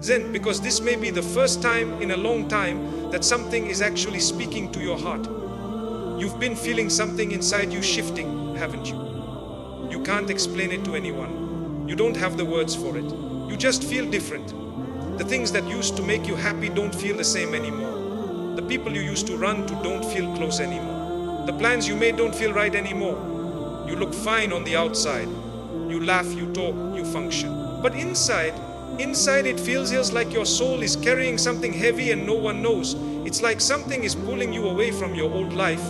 Zen, because this may be the first time in a long time that something is actually speaking to your heart. You've been feeling something inside you shifting, haven't you? You can't explain it to anyone. You don't have the words for it. You just feel different. The things that used to make you happy don't feel the same anymore. The people you used to run to don't feel close anymore. The plans you made don't feel right anymore. You look fine on the outside. You laugh, you talk, you function. But inside it feels like your soul is carrying something heavy and no one knows. It's like something is pulling you away from your old life,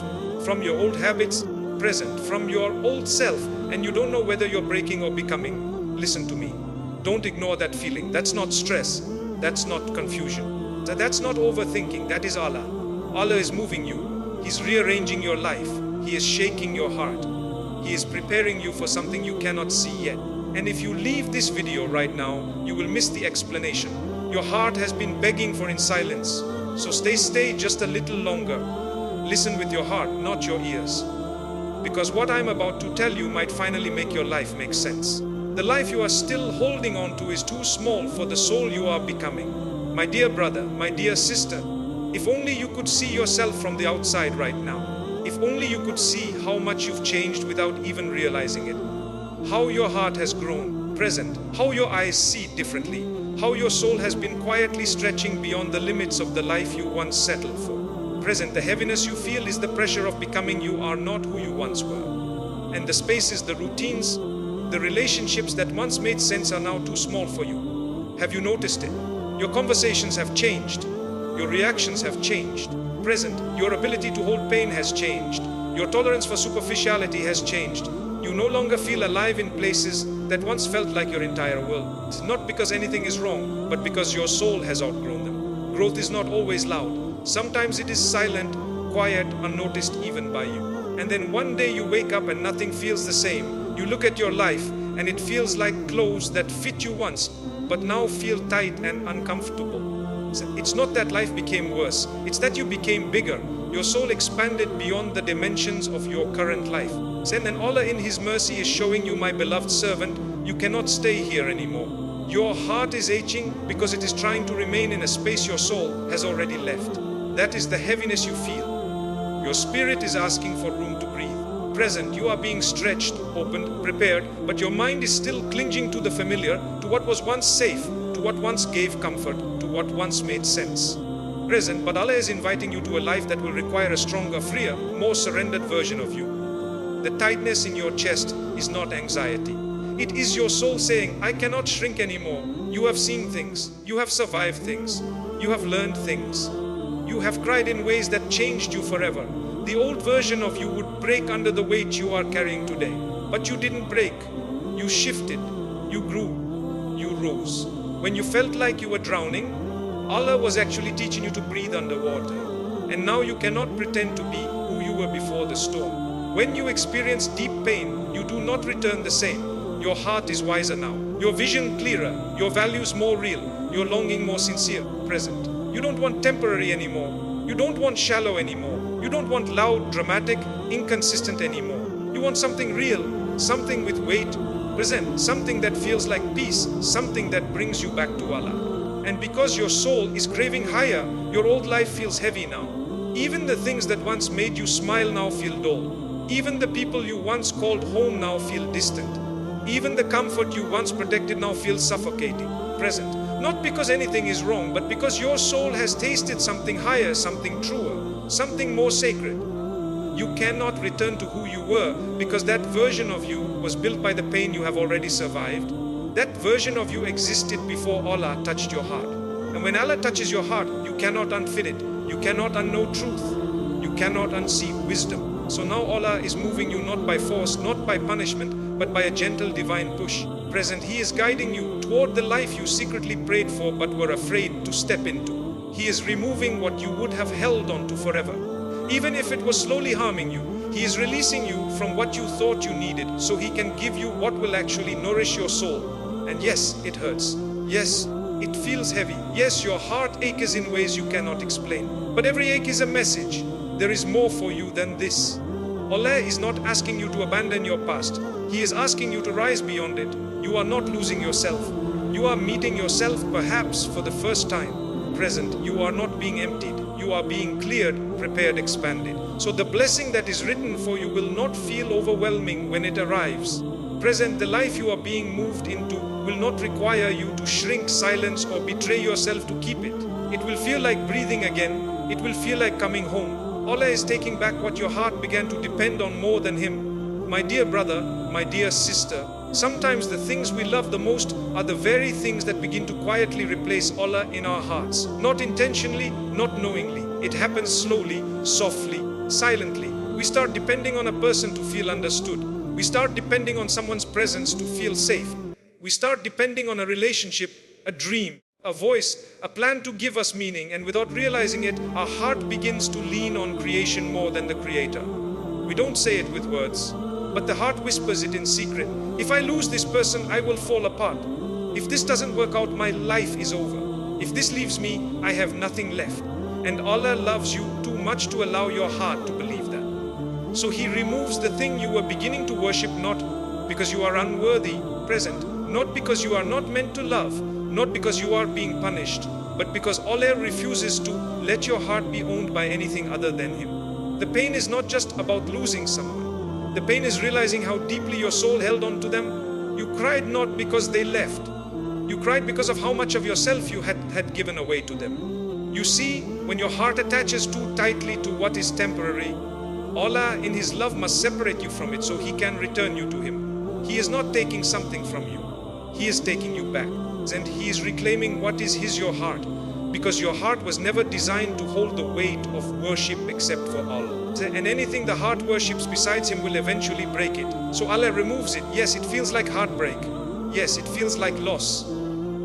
from your old habits, present, from your old self, and you don't know whether you're breaking or becoming. Listen to me. Don't ignore that feeling. That's not stress. That's not confusion. That's not overthinking. That is Allah. Allah is moving you. He's rearranging your life. He is shaking your heart. He is preparing you for something you cannot see yet. And if you leave this video right now, you will miss the explanation. Your heart has been begging for in silence. So stay just a little longer. Listen with your heart, not your ears. Because what I'm about to tell you might finally make your life make sense. The life you are still holding on to is too small for the soul you are becoming. My dear brother, my dear sister, if only you could see yourself from the outside right now. If only you could see how much you've changed without even realizing it. How your heart has grown, present, how your eyes see differently, how your soul has been quietly stretching beyond the limits of the life you once settled for. Present, the heaviness you feel is the pressure of becoming you are not who you once were. And the spaces, the routines, the relationships that once made sense are now too small for you. Have you noticed it? Your conversations have changed. Your reactions have changed. Present, your ability to hold pain has changed. Your tolerance for superficiality has changed. You no longer feel alive in places that once felt like your entire world. It's not because anything is wrong, but because your soul has outgrown them. Growth is not always loud. Sometimes it is silent, quiet, unnoticed even by you. And then one day you wake up and nothing feels the same. You look at your life and it feels like clothes that fit you once, but now feel tight and uncomfortable. It's not that life became worse. It's that you became bigger. Your soul expanded beyond the dimensions of your current life. And Allah in His mercy is showing you, my beloved servant, you cannot stay here anymore. Your heart is aching because it is trying to remain in a space your soul has already left. That is the heaviness you feel. Your spirit is asking for room to breathe. Present, you are being stretched, opened, prepared, but your mind is still clinging to the familiar, to what was once safe, to what once gave comfort, to what once made sense. Present, but Allah is inviting you to a life that will require a stronger, freer, more surrendered version of you. The tightness in your chest is not anxiety. It is your soul saying, I cannot shrink anymore. You have seen things. You have survived things. You have learned things. You have cried in ways that changed you forever. The old version of you would break under the weight you are carrying today. But you didn't break. You shifted. You grew. You rose. When you felt like you were drowning, Allah was actually teaching you to breathe underwater. And now you cannot pretend to be who you were before the storm. When you experience deep pain, you do not return the same. Your heart is wiser now. Your vision clearer. Your values more real. Your longing more sincere. Present. You don't want temporary anymore. You don't want shallow anymore. You don't want loud, dramatic, inconsistent anymore. You want something real, something with weight. Present. Something that feels like peace. Something that brings you back to Allah. And because your soul is craving higher, your old life feels heavy now. Even the things that once made you smile now feel dull. Even the people you once called home now feel distant. Even the comfort you once protected now feels suffocating. Present. Not because anything is wrong, but because your soul has tasted something higher, something truer, something more sacred. You cannot return to who you were because that version of you was built by the pain you have already survived. That version of you existed before Allah touched your heart. And when Allah touches your heart, you cannot unfit it. You cannot unknow truth. You cannot unsee wisdom. So now Allah is moving you not by force, not by punishment, but by a gentle divine push. Present, He is guiding you toward the life you secretly prayed for but were afraid to step into. He is removing what you would have held on to forever. Even if it was slowly harming you, He is releasing you from what you thought you needed so He can give you what will actually nourish your soul. And yes, it hurts. Yes, it feels heavy. Yes, your heart aches in ways you cannot explain. But every ache is a message. There is more for you than this. Allah is not asking you to abandon your past. He is asking you to rise beyond it. You are not losing yourself. You are meeting yourself perhaps for the first time. Present, you are not being emptied. You are being cleared, prepared, expanded. So the blessing that is written for you will not feel overwhelming when it arrives. Present, the life you are being moved into will not require you to shrink, silence, or betray yourself to keep it. It will feel like breathing again. It will feel like coming home. Allah is taking back what your heart began to depend on more than Him. My dear brother, my dear sister, sometimes the things we love the most are the very things that begin to quietly replace Allah in our hearts. Not intentionally, not knowingly. It happens slowly, softly, silently. We start depending on a person to feel understood. We start depending on someone's presence to feel safe. We start depending on a relationship, a dream, a voice, a plan to give us meaning, and without realizing it, our heart begins to lean on creation more than the Creator. We don't say it with words, but the heart whispers it in secret. If I lose this person, I will fall apart. If this doesn't work out, my life is over. If this leaves me, I have nothing left. And Allah loves you too much to allow your heart to believe that. So He removes the thing you were beginning to worship, not because you are unworthy, present, not because you are not meant to love, not because you are being punished, but because Allah refuses to let your heart be owned by anything other than Him. The pain is not just about losing someone. The pain is realizing how deeply your soul held on to them. You cried not because they left. You cried because of how much of yourself you had given away to them. You see, when your heart attaches too tightly to what is temporary, Allah in His love must separate you from it so He can return you to Him. He is not taking something from you. He is taking you back. And He is reclaiming what is His, your heart. Because your heart was never designed to hold the weight of worship except for Allah. And anything the heart worships besides Him will eventually break it. So Allah removes it. Yes, it feels like heartbreak. Yes, it feels like loss.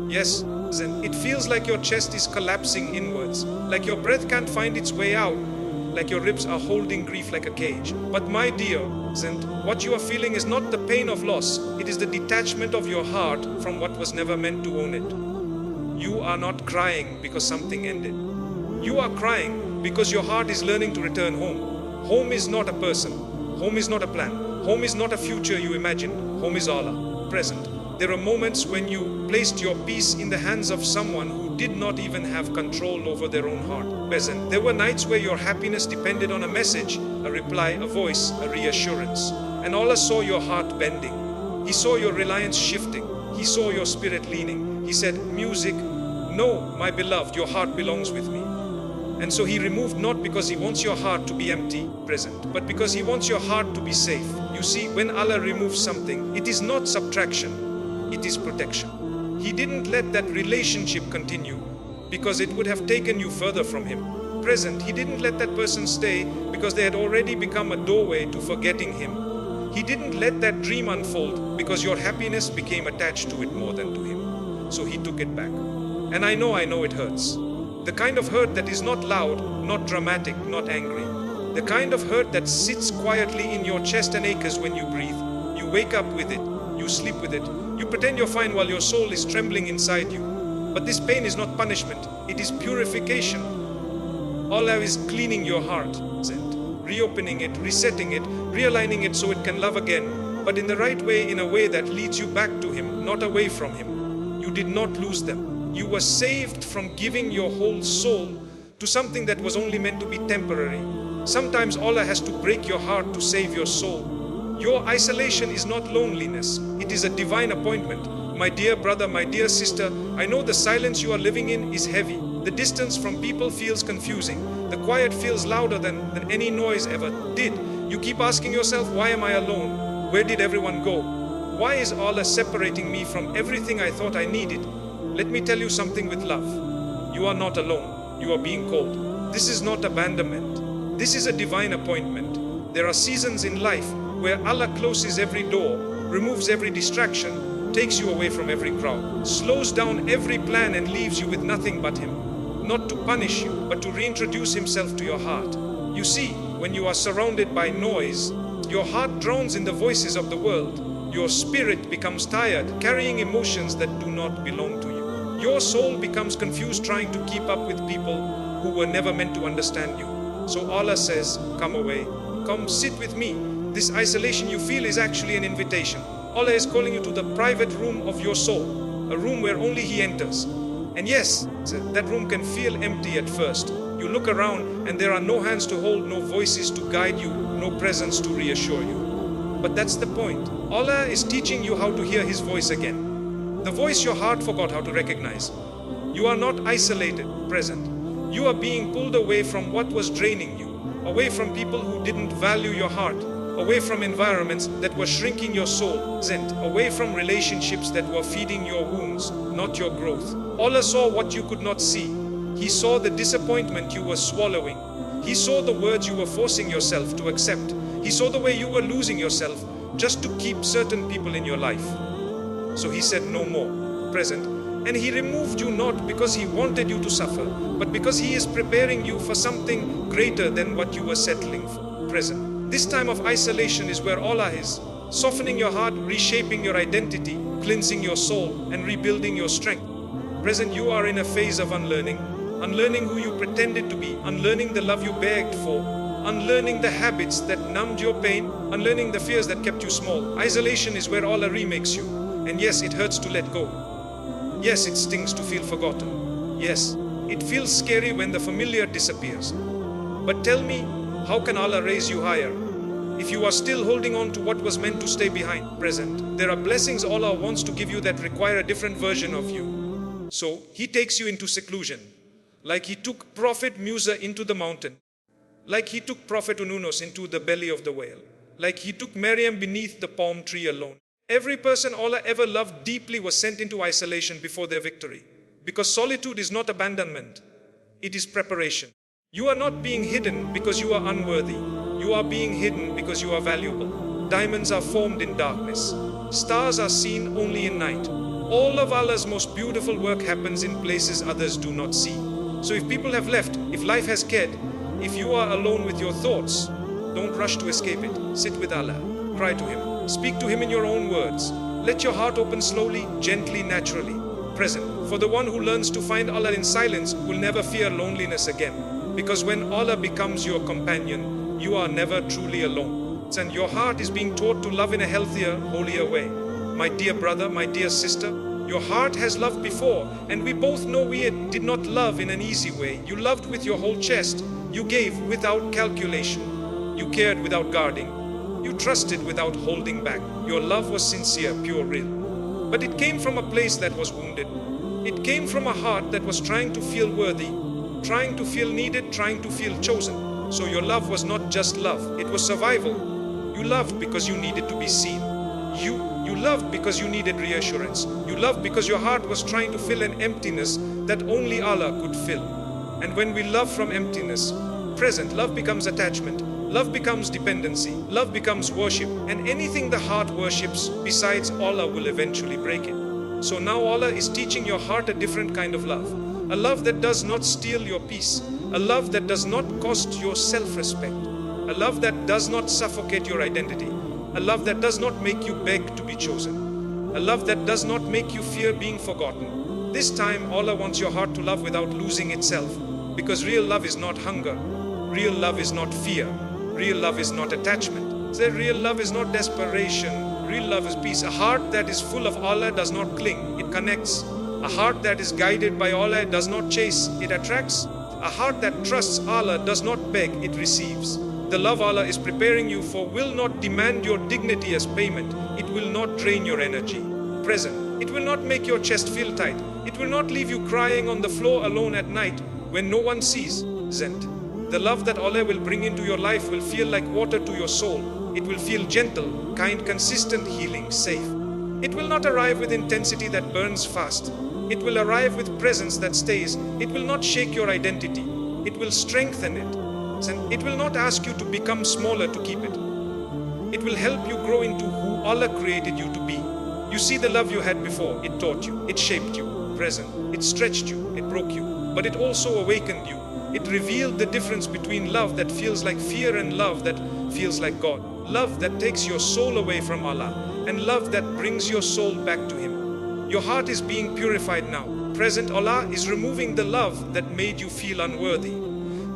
Yes, and it feels like your chest is collapsing inwards, like your breath can't find its way out, like your ribs are holding grief like a cage. But my dear, and what you are feeling is not the pain of loss, it is the detachment of your heart from what was never meant to own it. You are not crying because something ended. You are crying because your heart is learning to return home. Home is not a person. Home is not a plan. Home is not a future you imagine. Home is Allah, present. There are moments when you placed your peace in the hands of someone who did not even have control over their own heart. Present. There were nights where your happiness depended on a message, a reply, a voice, a reassurance. And Allah saw your heart bending. He saw your reliance shifting. He saw your spirit leaning. He said, music, no, my beloved, your heart belongs with me. And so He removed not because He wants your heart to be empty, present, but because He wants your heart to be safe. You see, when Allah removes something, it is not subtraction. It is protection. He didn't let that relationship continue because it would have taken you further from Him. Present, He didn't let that person stay because they had already become a doorway to forgetting Him. He didn't let that dream unfold because your happiness became attached to it more than to Him. So He took it back. And I know it hurts. The kind of hurt that is not loud, not dramatic, not angry. The kind of hurt that sits quietly in your chest and aches when you breathe. You wake up with it. You sleep with it. You pretend you're fine while your soul is trembling inside you. But this pain is not punishment. It is purification. Allah is cleaning your heart, reopening it, resetting it, realigning it so it can love again, but in the right way, in a way that leads you back to Him, not away from Him. You did not lose them. You were saved from giving your whole soul to something that was only meant to be temporary. Sometimes Allah has to break your heart to save your soul. Your isolation is not loneliness. It is a divine appointment. My dear brother, my dear sister, I know the silence you are living in is heavy. The distance from people feels confusing. The quiet feels louder than any noise ever did. You keep asking yourself, why am I alone? Where did everyone go? Why is Allah separating me from everything I thought I needed? Let me tell you something with love. You are not alone. You are being called. This is not abandonment. This is a divine appointment. There are seasons in life where Allah closes every door, removes every distraction, takes you away from every crowd, slows down every plan and leaves you with nothing but Him. Not to punish you, but to reintroduce Himself to your heart. You see, when you are surrounded by noise, your heart drowns in the voices of the world. Your spirit becomes tired, carrying emotions that do not belong to you. Your soul becomes confused trying to keep up with people who were never meant to understand you. So Allah says, come away, come sit with me. This isolation you feel is actually an invitation. Allah is calling you to the private room of your soul. a room where only He enters. And yes, that room can feel empty at first. You look around and there are no hands to hold, no voices to guide you, no presence to reassure you. But that's the point. Allah is teaching you how to hear His voice again. The voice your heart forgot how to recognize. You are not isolated, present. You are being pulled away from what was draining you, away from people who didn't value your heart, away from environments that were shrinking your soul, away from relationships that were feeding your wounds, not your growth. Allah saw what you could not see. He saw the disappointment you were swallowing. He saw the words you were forcing yourself to accept. He saw the way you were losing yourself just to keep certain people in your life. So He said no more, present. And He removed you not because He wanted you to suffer, but because He is preparing you for something greater than what you were settling for, present. This time of isolation is where Allah is, softening your heart, reshaping your identity, cleansing your soul, and rebuilding your strength. Present, you are in a phase of unlearning. Unlearning who you pretended to be, unlearning the love you begged for, unlearning the habits that numbed your pain, unlearning the fears that kept you small. Isolation is where Allah remakes you. And yes, it hurts to let go. Yes, it stings to feel forgotten. Yes, it feels scary when the familiar disappears. But tell me, how can Allah raise you higher if you are still holding on to what was meant to stay behind? Present, there are blessings Allah wants to give you that require a different version of you. So He takes you into seclusion, like He took Prophet Musa into the mountain, like He took Prophet Ununos into the belly of the whale, like He took Maryam beneath the palm tree alone. Every person Allah ever loved deeply was sent into isolation before their victory. Because solitude is not abandonment, it is preparation. You are not being hidden because you are unworthy. You are being hidden because you are valuable. Diamonds are formed in darkness. Stars are seen only in night. All of Allah's most beautiful work happens in places others do not see. So if people have left, if life has cared, if you are alone with your thoughts, don't rush to escape it. Sit with Allah. Cry to Him. Speak to Him in your own words. Let your heart open slowly, gently, naturally. Present. For the one who learns to find Allah in silence will never fear loneliness again. Because when Allah becomes your companion, you are never truly alone. And your heart is being taught to love in a healthier, holier way. My dear brother, my dear sister, your heart has loved before, and we both know we did not love in an easy way. You loved with your whole chest. You gave without calculation. You cared without guarding. You trusted without holding back. Your love was sincere, pure, real. But it came from a place that was wounded. It came from a heart that was trying to feel worthy, trying to feel needed, trying to feel chosen. So your love was not just love, it was survival. You loved because you needed to be seen. You loved because you needed reassurance. You loved because your heart was trying to fill an emptiness that only Allah could fill. And when we love from emptiness, present, love becomes attachment. Love becomes dependency, love becomes worship, and anything the heart worships besides Allah will eventually break it. So now Allah is teaching your heart a different kind of love. A love that does not steal your peace. A love that does not cost your self-respect. A love that does not suffocate your identity. A love that does not make you beg to be chosen. A love that does not make you fear being forgotten. This time Allah wants your heart to love without losing itself. Because real love is not hunger. Real love is not fear. Real love is not attachment. So real love is not desperation. Real love is peace. A heart that is full of Allah does not cling, it connects. A heart that is guided by Allah does not chase, it attracts. A heart that trusts Allah does not beg, it receives. The love Allah is preparing you for will not demand your dignity as payment. It will not drain your energy. Present. It will not make your chest feel tight. It will not leave you crying on the floor alone at night when no one sees. Zent. The love that Allah will bring into your life will feel like water to your soul. It will feel gentle, kind, consistent, healing, safe. It will not arrive with intensity that burns fast. It will arrive with presence that stays. It will not shake your identity. It will strengthen it. And it will not ask you to become smaller to keep it. It will help you grow into who Allah created you to be. You see the love you had before, it taught you, it shaped you. Present, it stretched you, it broke you. But it also awakened you. It revealed the difference between love that feels like fear and love that feels like God. Love that takes your soul away from Allah and love that brings your soul back to Him. Your heart is being purified now. Present, Allah is removing the love that made you feel unworthy.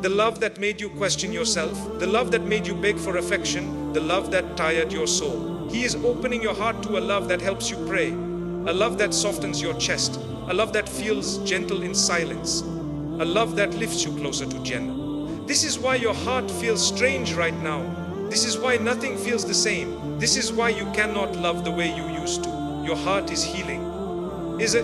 The love that made you question yourself. The love that made you beg for affection. The love that tired your soul. He is opening your heart to a love that helps you pray. a love that softens your chest, a love that feels gentle in silence, a love that lifts you closer to Jannah. This is why your heart feels strange right now. This is why nothing feels the same. This is why you cannot love the way you used to. Your heart is healing.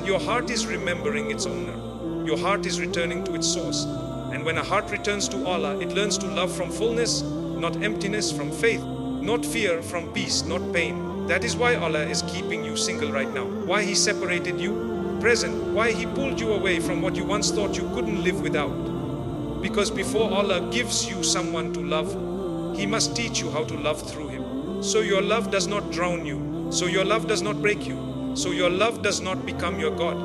Your heart is remembering its owner. Your heart is returning to its source. And when a heart returns to Allah, it learns to love from fullness, not emptiness, from faith, not fear, from peace, not pain. That is why Allah is keeping you single right now. Why He separated you, present. Why He pulled you away from what you once thought you couldn't live without. Because before Allah gives you someone to love, He must teach you how to love through Him. So your love does not drown you. So your love does not break you. So your love does not become your God.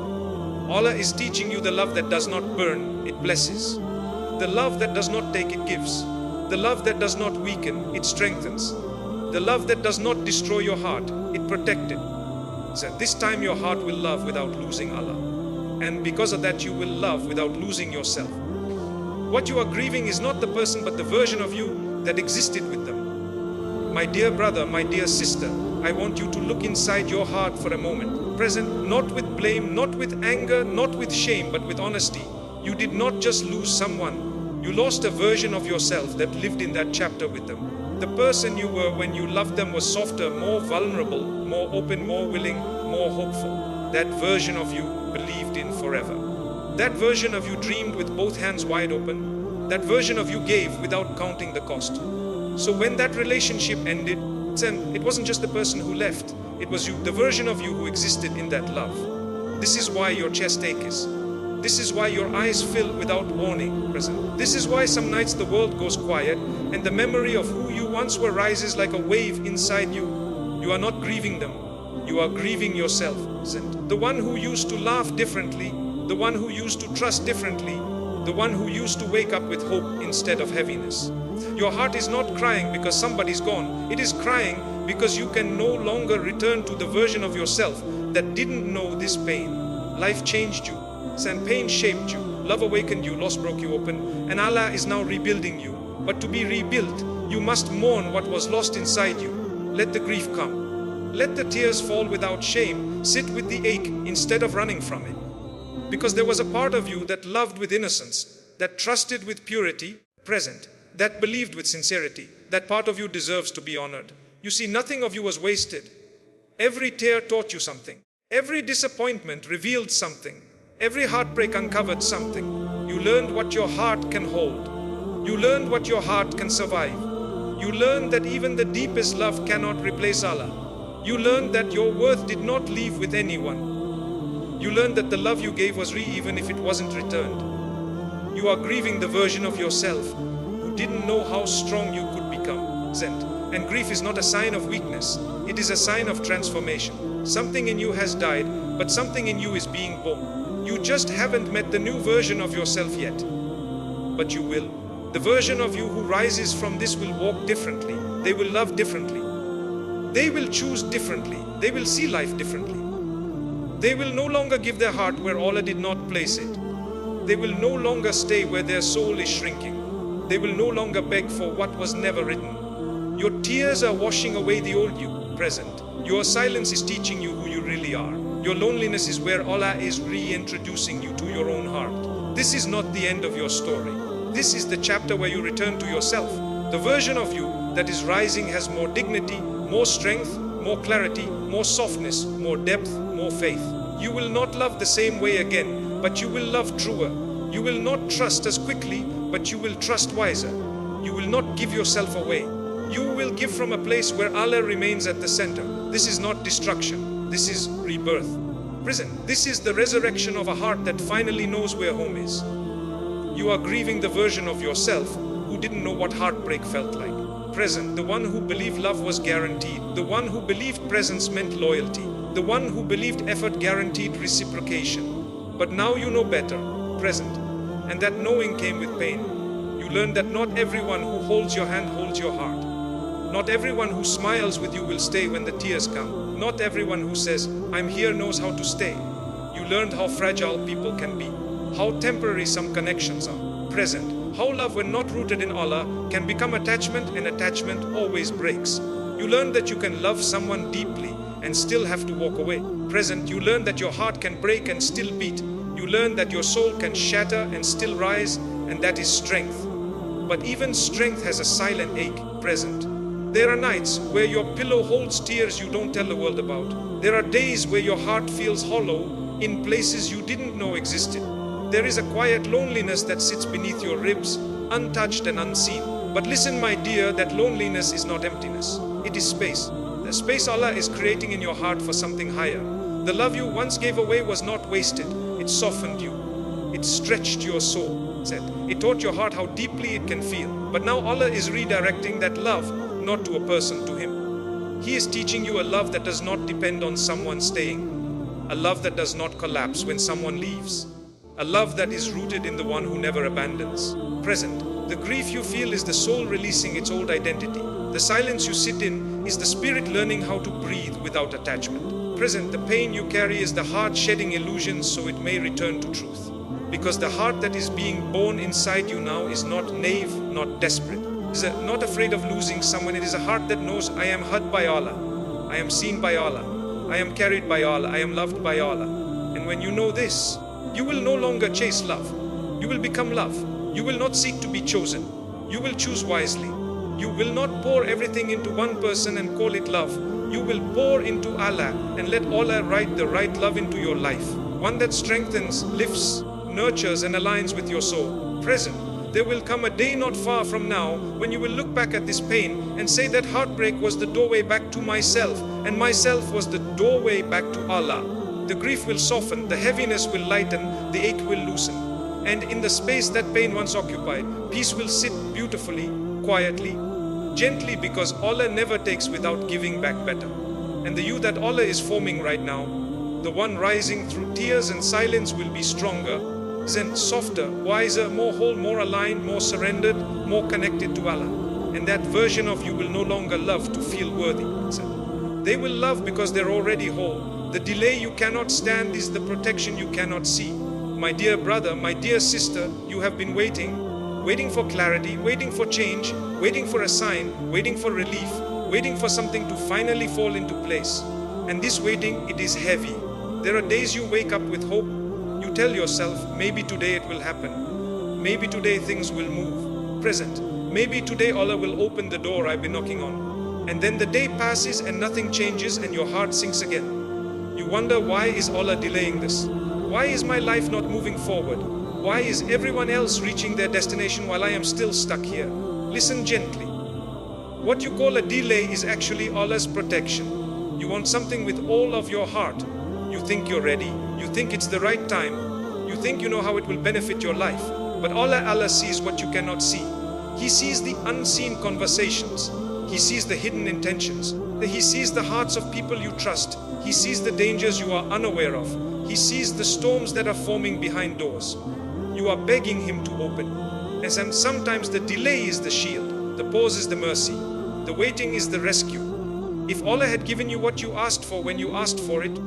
Allah is teaching you the love that does not burn, it blesses. The love that does not take, it gives. The love that does not weaken, it strengthens. The love that does not destroy your heart, it protects it. So this time your heart will love without losing Allah. And because of that you will love without losing yourself. What you are grieving is not the person but the version of you that existed with them. My dear brother, my dear sister, I want you to look inside your heart for a moment. Present, not with blame, not with anger, not with shame, but with honesty. You did not just lose someone. You lost a version of yourself that lived in that chapter with them. The person you were when you loved them was softer, more vulnerable, more open, more willing, more hopeful. That version of you believed in forever. That version of you dreamed with both hands wide open. That version of you gave without counting the cost. So when that relationship ended, it wasn't just the person who left. It was you, the version of you who existed in that love. This is why your chest aches. This is why your eyes fill without warning, present. This is why some nights the world goes quiet and the memory of who you once were rises like a wave inside you. You are not grieving them. You are grieving yourself, present. The one who used to laugh differently, the one who used to trust differently, the one who used to wake up with hope instead of heaviness. Your heart is not crying because somebody's gone. It is crying because you can no longer return to the version of yourself that didn't know this pain. Life changed you. And pain shaped you, love awakened you, loss broke you open, and Allah is now rebuilding you. But to be rebuilt, you must mourn what was lost inside you. Let the grief come. Let the tears fall without shame. Sit with the ache instead of running from it. Because there was a part of you that loved with innocence, that trusted with purity, present, that believed with sincerity. That part of you deserves to be honored. You see, nothing of you was wasted. Every tear taught you something. Every disappointment revealed something. Every heartbreak uncovered something. You learned what your heart can hold. You learned what your heart can survive. You learned that even the deepest love cannot replace Allah. You learned that your worth did not leave with anyone. You learned that the love you gave was even if it wasn't returned. You are grieving the version of yourself who didn't know how strong you could become. And grief is not a sign of weakness. It is a sign of transformation. Something in you has died, but something in you is being born. You just haven't met the new version of yourself yet. But you will. The version of you who rises from this will walk differently. They will love differently. They will choose differently. They will see life differently. They will no longer give their heart where Allah did not place it. They will no longer stay where their soul is shrinking. They will no longer beg for what was never written. Your tears are washing away the old you, present. Your silence is teaching you who you really are. Your loneliness is where Allah is reintroducing you to your own heart. This is not the end of your story. This is the chapter where you return to yourself. The version of you that is rising has more dignity, more strength, more clarity, more softness, more depth, more faith. You will not love the same way again, but you will love truer. You will not trust as quickly, but you will trust wiser. You will not give yourself away. You will give from a place where Allah remains at the center. This is not destruction. This is rebirth. Present. This is the resurrection of a heart that finally knows where home is. You are grieving the version of yourself who didn't know what heartbreak felt like. Present. The one who believed love was guaranteed. The one who believed presence meant loyalty. The one who believed effort guaranteed reciprocation. But now you know better. Present. And that knowing came with pain. You learned that not everyone who holds your hand holds your heart. Not everyone who smiles with you will stay when the tears come. Not everyone who says, "I'm here" knows how to stay. You learned how fragile people can be, how temporary some connections are. Present, how love when not rooted in Allah can become attachment, and attachment always breaks. You learned that you can love someone deeply and still have to walk away. Present, you learn that your heart can break and still beat. You learn that your soul can shatter and still rise, and that is strength. But even strength has a silent ache. Present, there are nights where your pillow holds tears you don't tell the world about. There are days where your heart feels hollow in places you didn't know existed. There is a quiet loneliness that sits beneath your ribs, untouched and unseen. But listen, my dear, that loneliness is not emptiness. It is space. The space Allah is creating in your heart for something higher. The love you once gave away was not wasted. It softened you. It stretched your soul. It taught your heart how deeply it can feel. But now Allah is redirecting that love, not to a person, to Him. He is teaching you a love that does not depend on someone staying. A love that does not collapse when someone leaves. A love that is rooted in the one who never abandons. Present, the grief you feel is the soul releasing its old identity. The silence you sit in is the spirit learning how to breathe without attachment. Present, the pain you carry is the heart shedding illusions so it may return to truth. Because the heart that is being born inside you now is not naive, not desperate. It is not afraid of losing someone. It is a heart that knows, I am heard by Allah. I am seen by Allah. I am carried by Allah. I am loved by Allah. And when you know this, you will no longer chase love. You will become love. You will not seek to be chosen. You will choose wisely. You will not pour everything into one person and call it love. You will pour into Allah and let Allah write the right love into your life. One that strengthens, lifts, nurtures and aligns with your soul. Present, there will come a day not far from now when you will look back at this pain and say that heartbreak was the doorway back to myself, and myself was the doorway back to Allah. The grief will soften, the heaviness will lighten, the ache will loosen. And in the space that pain once occupied, peace will sit beautifully, quietly, gently, because Allah never takes without giving back better. And the you that Allah is forming right now, the one rising through tears and silence, will be stronger, zen, softer, wiser, more whole, more aligned, more surrendered, more connected to Allah. And that version of you will no longer love to feel worthy. They will love because they're already whole. The delay you cannot stand is the protection you cannot see. My dear brother, my dear sister, you have been waiting for clarity, waiting for change, waiting for a sign, waiting for relief, waiting for something to finally fall into place. And this waiting, it is heavy. There are days you wake up with hope. You tell yourself, maybe today it will happen. Maybe today things will move. Present, maybe today Allah will open the door I've been knocking on. And then the day passes and nothing changes and your heart sinks again. You wonder, why is Allah delaying this? Why is my life not moving forward? Why is everyone else reaching their destination while I am still stuck here? Listen gently. What you call a delay is actually Allah's protection. You want something with all of your heart. You think you're ready. You think it's the right time. You think you know how it will benefit your life. But Allah sees what you cannot see. He sees the unseen conversations. He sees the hidden intentions. He sees the hearts of people you trust. He sees the dangers you are unaware of. He sees the storms that are forming behind doors. You are begging Him to open. And sometimes the delay is the shield. The pause is the mercy. The waiting is the rescue. If Allah had given you what you asked for when you asked for it,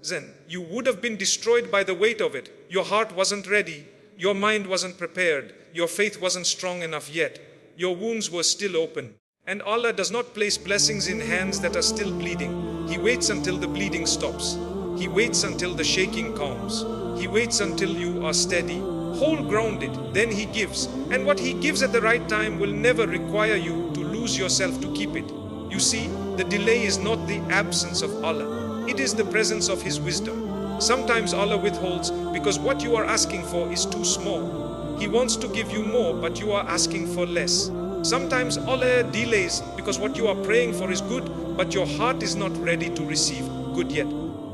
then you would have been destroyed by the weight of it. Your heart wasn't ready. Your mind wasn't prepared. Your faith wasn't strong enough yet. Your wounds were still open. And Allah does not place blessings in hands that are still bleeding. He waits until the bleeding stops. He waits until the shaking calms. He waits until you are steady, whole grounded. Then He gives. And what He gives at the right time will never require you to lose yourself to keep it. You see, the delay is not the absence of Allah. It is the presence of His wisdom. Sometimes Allah withholds because what you are asking for is too small. He wants to give you more, but you are asking for less. Sometimes Allah delays because what you are praying for is good, but your heart is not ready to receive good yet.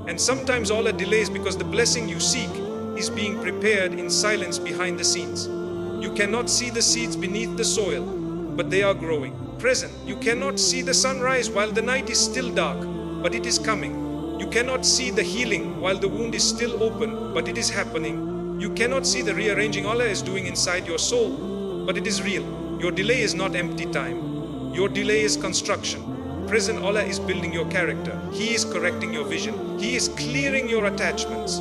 And sometimes Allah delays because the blessing you seek is being prepared in silence behind the scenes. You cannot see the seeds beneath the soil, but they are growing. Present, you cannot see the sunrise while the night is still dark, but it is coming. You cannot see the healing while the wound is still open, but it is happening. You cannot see the rearranging Allah is doing inside your soul, but it is real. Your delay is not empty time. Your delay is construction. Present, Allah is building your character. He is correcting your vision. He is clearing your attachments.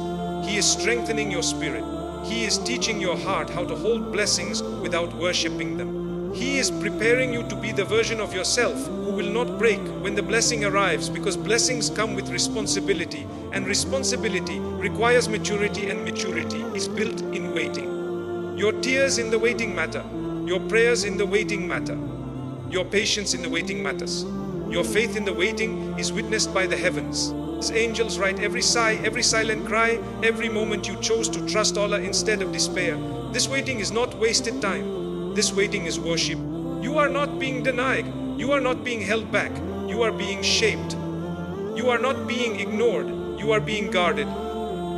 He is strengthening your spirit. He is teaching your heart how to hold blessings without worshipping them. He is preparing you to be the version of yourself who will not break when the blessing arrives, because blessings come with responsibility, and responsibility requires maturity, and maturity is built in waiting. Your tears in the waiting matter. Your prayers in the waiting matter. Your patience in the waiting matters. Your faith in the waiting is witnessed by the heavens. As angels write every sigh, every silent cry, every moment you chose to trust Allah instead of despair. This waiting is not wasted time. This waiting is worship. You are not being denied. You are not being held back. You are being shaped. You are not being ignored. You are being guarded.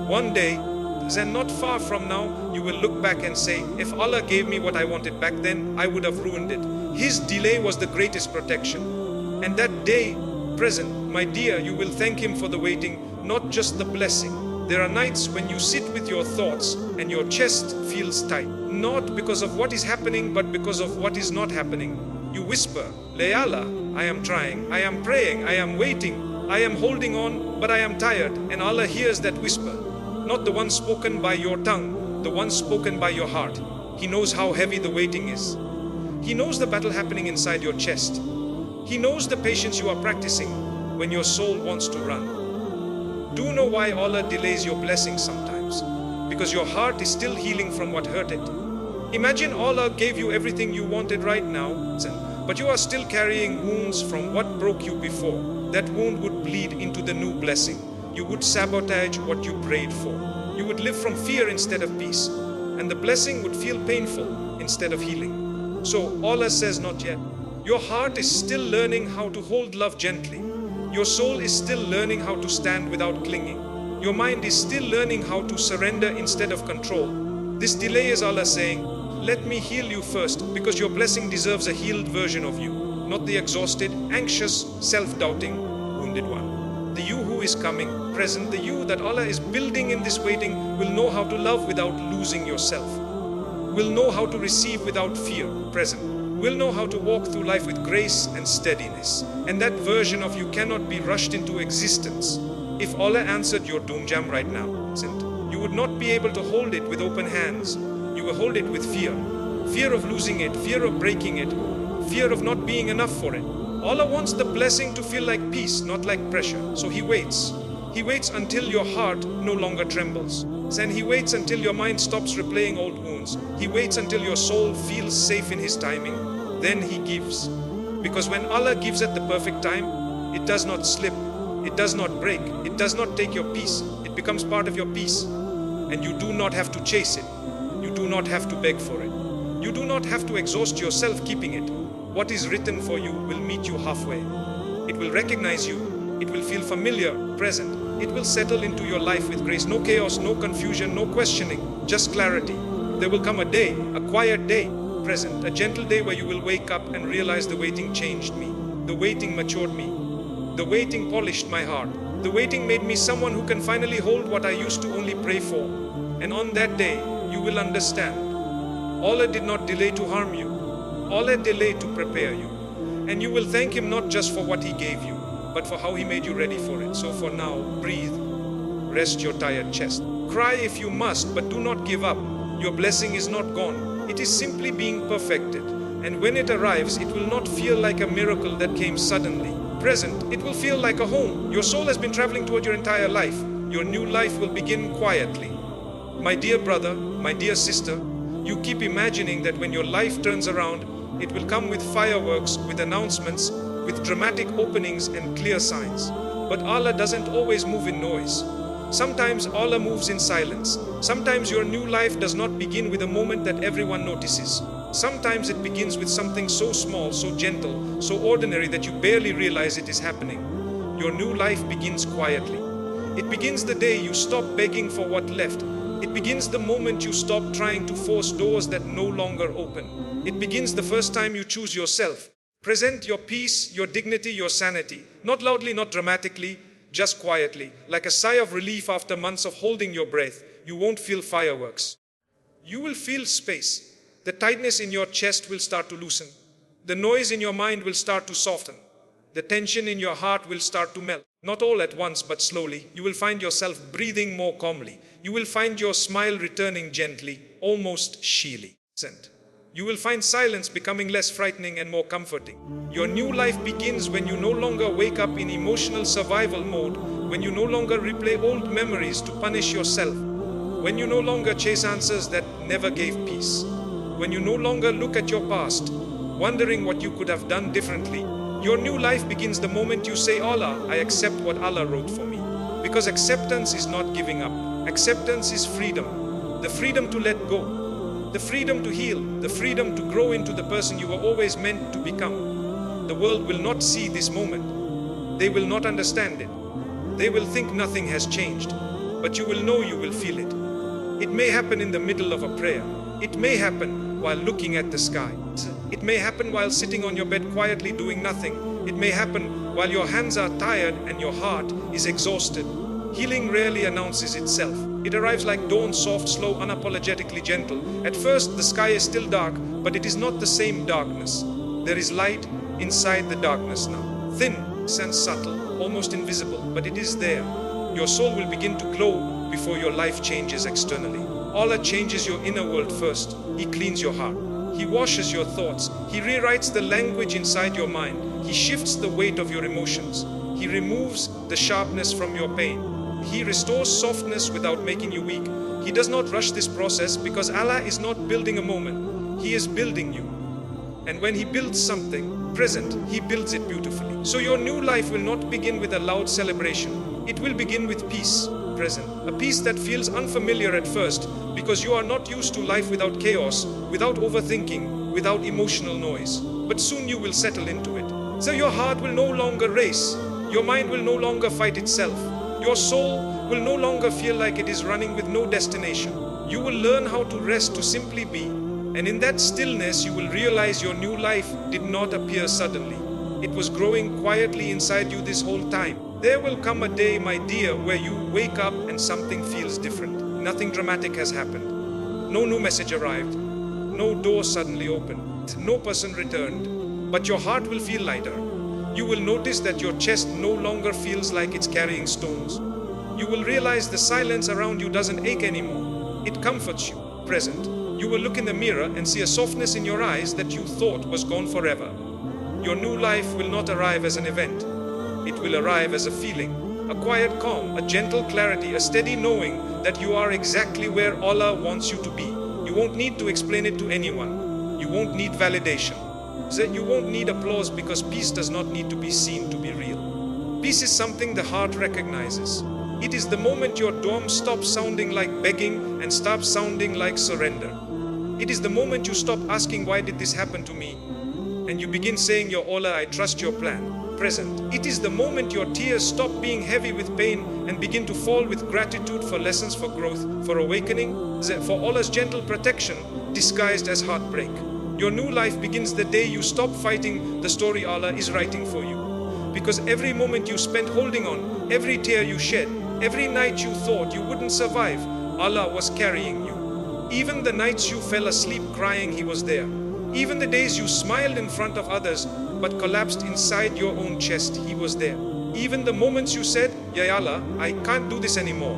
One day, and not far from now, you will look back and say, if Allah gave me what I wanted back then, I would have ruined it. His delay was the greatest protection. And that day, present, my dear, you will thank Him for the waiting, not just the blessing. There are nights when you sit with your thoughts and your chest feels tight. Not because of what is happening, but because of what is not happening. You whisper, Layala, I am trying, I am praying, I am waiting, I am holding on, but I am tired. And Allah hears that whisper. Not the one spoken by your tongue, the one spoken by your heart. He knows how heavy the waiting is. He knows the battle happening inside your chest. He knows the patience you are practicing when your soul wants to run. Do you know why Allah delays your blessings sometimes? Because your heart is still healing from what hurt it. Imagine Allah gave you everything you wanted right now, but you are still carrying wounds from what broke you before. That wound would bleed into the new blessing. You would sabotage what you prayed for. You would live from fear instead of peace. And the blessing would feel painful instead of healing. So Allah says, not yet. Your heart is still learning how to hold love gently. Your soul is still learning how to stand without clinging. Your mind is still learning how to surrender instead of control. This delay is Allah saying, let me heal you first, because your blessing deserves a healed version of you, not the exhausted, anxious, self-doubting, wounded one. The you who is coming, present, the you that Allah is building in this waiting will know how to love without losing yourself. Will know how to receive without fear, present. Will know how to walk through life with grace and steadiness. And that version of you cannot be rushed into existence. If Allah answered your doom jam right now, you would not be able to hold it with open hands. You will hold it with fear. Fear of losing it, fear of breaking it, fear of not being enough for it. Allah wants the blessing to feel like peace, not like pressure. So He waits. He waits until your heart no longer trembles. And He waits until your mind stops replaying old wounds. He waits until your soul feels safe in His timing. Then He gives. Because when Allah gives at the perfect time, it does not slip. It does not break. It does not take your peace. It becomes part of your peace. And you do not have to chase it. You do not have to beg for it. You do not have to exhaust yourself keeping it. What is written for you will meet you halfway. It will recognize you. It will feel familiar, present. It will settle into your life with grace. No chaos, no confusion, no questioning, just clarity. There will come a day, a quiet day, present, a gentle day where you will wake up and realize the waiting changed me. The waiting matured me. The waiting polished my heart. The waiting made me someone who can finally hold what I used to only pray for. And on that day, you will understand. Allah did not delay to harm you. Allah delayed to prepare you. And you will thank Him not just for what He gave you, but for how He made you ready for it. So for now, breathe. Rest your tired chest. Cry if you must, but do not give up. Your blessing is not gone. It is simply being perfected. And when it arrives, it will not feel like a miracle that came suddenly. Present, it will feel like a home. Your soul has been traveling toward your entire life. Your new life will begin quietly. My dear brother, my dear sister, you keep imagining that when your life turns around, it will come with fireworks, with announcements, with dramatic openings and clear signs. But Allah doesn't always move in noise. Sometimes Allah moves in silence. Sometimes your new life does not begin with a moment that everyone notices. Sometimes it begins with something so small, so gentle, so ordinary that you barely realize it is happening. Your new life begins quietly. It begins the day you stop begging for what left. It begins the moment you stop trying to force doors that no longer open. It begins the first time you choose yourself. Present your peace, your dignity, your sanity. Not loudly, not dramatically, just quietly. Like a sigh of relief after months of holding your breath. You won't feel fireworks. You will feel space. The tightness in your chest will start to loosen. The noise in your mind will start to soften. The tension in your heart will start to melt. Not all at once, but slowly. You will find yourself breathing more calmly. You will find your smile returning gently, almost shyly. You will find silence becoming less frightening and more comforting. Your new life begins when you no longer wake up in emotional survival mode, when you no longer replay old memories to punish yourself, when you no longer chase answers that never gave peace, when you no longer look at your past, wondering what you could have done differently. Your new life begins the moment you say, Allah, I accept what Allah wrote for me. Because acceptance is not giving up. Acceptance is freedom. The freedom to let go. The freedom to heal, the freedom to grow into the person you were always meant to become. The world will not see this moment. They will not understand it. They will think nothing has changed. But you will know, you will feel it. It may happen in the middle of a prayer. It may happen while looking at the sky. It may happen while sitting on your bed quietly doing nothing. It may happen while your hands are tired and your heart is exhausted. Healing rarely announces itself. It arrives like dawn, soft, slow, unapologetically gentle. At first, the sky is still dark, but it is not the same darkness. There is light inside the darkness now. Thin and subtle, almost invisible, but it is there. Your soul will begin to glow before your life changes externally. Allah changes your inner world first. He cleans your heart. He washes your thoughts. He rewrites the language inside your mind. He shifts the weight of your emotions. He removes the sharpness from your pain. He restores softness without making you weak. He does not rush this process because Allah is not building a moment. He is building you. And when He builds something present, He builds it beautifully. So your new life will not begin with a loud celebration. It will begin with peace, present. A peace that feels unfamiliar at first because you are not used to life without chaos, without overthinking, without emotional noise. But soon you will settle into it. So your heart will no longer race. Your mind will no longer fight itself. Your soul will no longer feel like it is running with no destination. You will learn how to rest, to simply be. And in that stillness, you will realize your new life did not appear suddenly. It was growing quietly inside you this whole time. There will come a day, my dear, where you wake up and something feels different. Nothing dramatic has happened. No new message arrived. No door suddenly opened. No person returned. But your heart will feel lighter. You will notice that your chest no longer feels like it's carrying stones. You will realize the silence around you doesn't ache anymore. It comforts you, present. You will look in the mirror and see a softness in your eyes that you thought was gone forever. Your new life will not arrive as an event. It will arrive as a feeling, a quiet calm, a gentle clarity, a steady knowing that you are exactly where Allah wants you to be. You won't need to explain it to anyone. You won't need validation. You won't need applause because peace does not need to be seen to be real. Peace is something the heart recognizes. It is the moment your dom stops sounding like begging and starts sounding like surrender. It is the moment you stop asking, why did this happen to me? And you begin saying, your Allah, I trust your plan. Present. It is the moment your tears stop being heavy with pain and begin to fall with gratitude for lessons, for growth, for awakening, for Allah's gentle protection disguised as heartbreak. Your new life begins the day you stop fighting the story Allah is writing for you. Because every moment you spent holding on, every tear you shed, every night you thought you wouldn't survive, Allah was carrying you. Even the nights you fell asleep crying, He was there. Even the days you smiled in front of others but collapsed inside your own chest, He was there. Even the moments you said, Ya Allah, I can't do this anymore,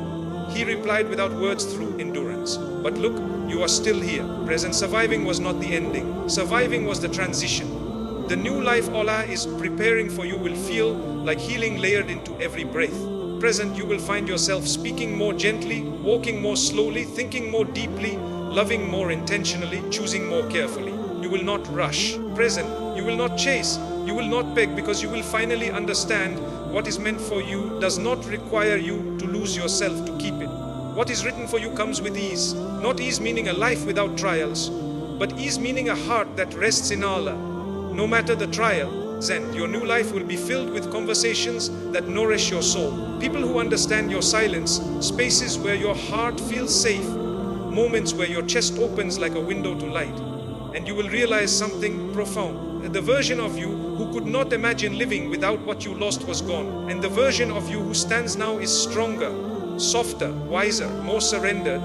He replied without words through endurance. But look, you are still here. Present. Surviving was not the ending. Surviving was the transition. The new life Allah is preparing for you will feel like healing layered into every breath. Present. You will find yourself speaking more gently, walking more slowly, thinking more deeply, loving more intentionally, choosing more carefully. You will not rush. Present. You will not chase. You will not beg, because you will finally understand what is meant for you does not require you to lose yourself to keep it. What is written for you comes with ease. Not ease meaning a life without trials, but ease meaning a heart that rests in Allah. No matter the trial, Zen, your new life will be filled with conversations that nourish your soul. People who understand your silence, spaces where your heart feels safe, moments where your chest opens like a window to light. And you will realize something profound. The version of you who could not imagine living without what you lost was gone. And the version of you who stands now is stronger, softer, wiser, more surrendered,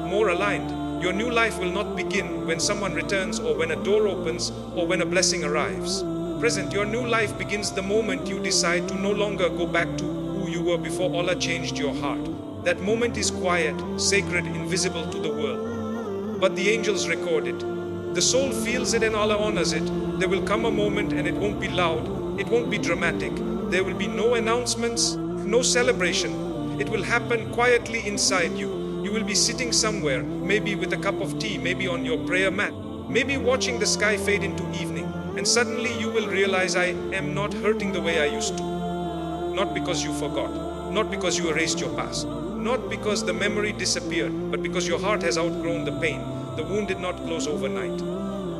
more aligned. Your new life will not begin when someone returns or when a door opens or when a blessing arrives. Present. Your new life begins the moment you decide to no longer go back to who you were before Allah changed your heart. That moment is quiet, sacred, invisible to the world. But the angels record it. The soul feels it and Allah honors it. There will come a moment and it won't be loud, it won't be dramatic. There will be no announcements, no celebration. It will happen quietly inside you. You will be sitting somewhere, maybe with a cup of tea, maybe on your prayer mat, maybe watching the sky fade into evening, and suddenly you will realize, I am not hurting the way I used to. Not because you forgot, not because you erased your past, not because the memory disappeared, but because your heart has outgrown the pain. The wound did not close overnight.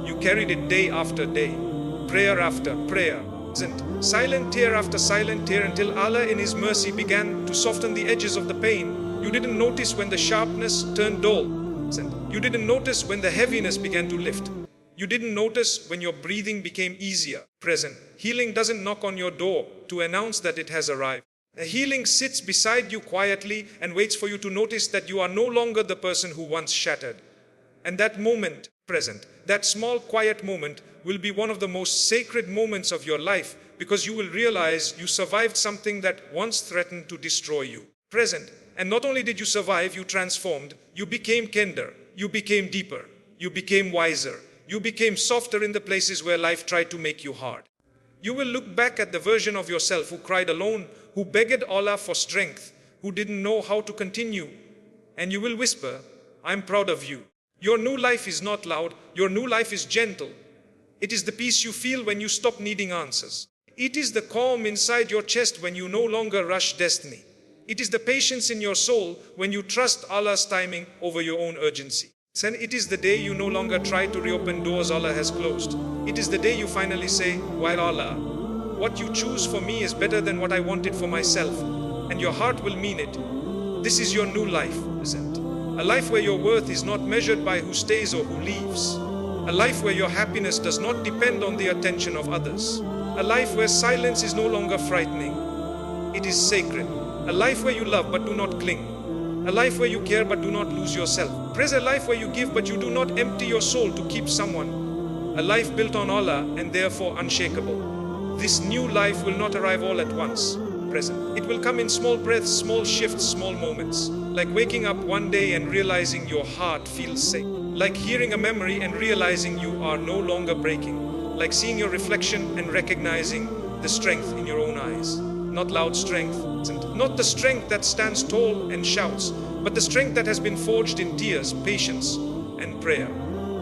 You carried it day after day, prayer after prayer, silent tear after silent tear, until Allah in His mercy began to soften the edges of the pain. You didn't notice when the sharpness turned dull. You didn't notice when the heaviness began to lift. You didn't notice when your breathing became easier. Present. Healing doesn't knock on your door to announce that it has arrived. Healing sits beside you quietly and waits for you to notice that you are no longer the person who once shattered. And that moment, present, that small quiet moment will be one of the most sacred moments of your life, because you will realize you survived something that once threatened to destroy you. Present. And not only did you survive, you transformed. You became kinder. You became deeper. You became wiser. You became softer in the places where life tried to make you hard. You will look back at the version of yourself who cried alone, who begged Allah for strength, who didn't know how to continue. And you will whisper, I'm proud of you. Your new life is not loud. Your new life is gentle. It is the peace you feel when you stop needing answers. It is the calm inside your chest when you no longer rush destiny. It is the patience in your soul when you trust Allah's timing over your own urgency. And it is the day you no longer try to reopen doors Allah has closed. It is the day you finally say, why Allah? What you choose for me is better than what I wanted for myself. And your heart will mean it. This is your new life, isn't it? A life where your worth is not measured by who stays or who leaves. A life where your happiness does not depend on the attention of others. A life where silence is no longer frightening. It is sacred. A life where you love but do not cling. A life where you care but do not lose yourself. Praise a life where you give but you do not empty your soul to keep someone. A life built on Allah and therefore unshakable. This new life will not arrive all at once. Present. It will come in small breaths, small shifts, small moments. Like waking up one day and realizing your heart feels safe. Like hearing a memory and realizing you are no longer breaking. Like seeing your reflection and recognizing the strength in your own eyes. Not loud strength, not the strength that stands tall and shouts, but the strength that has been forged in tears, patience, and prayer.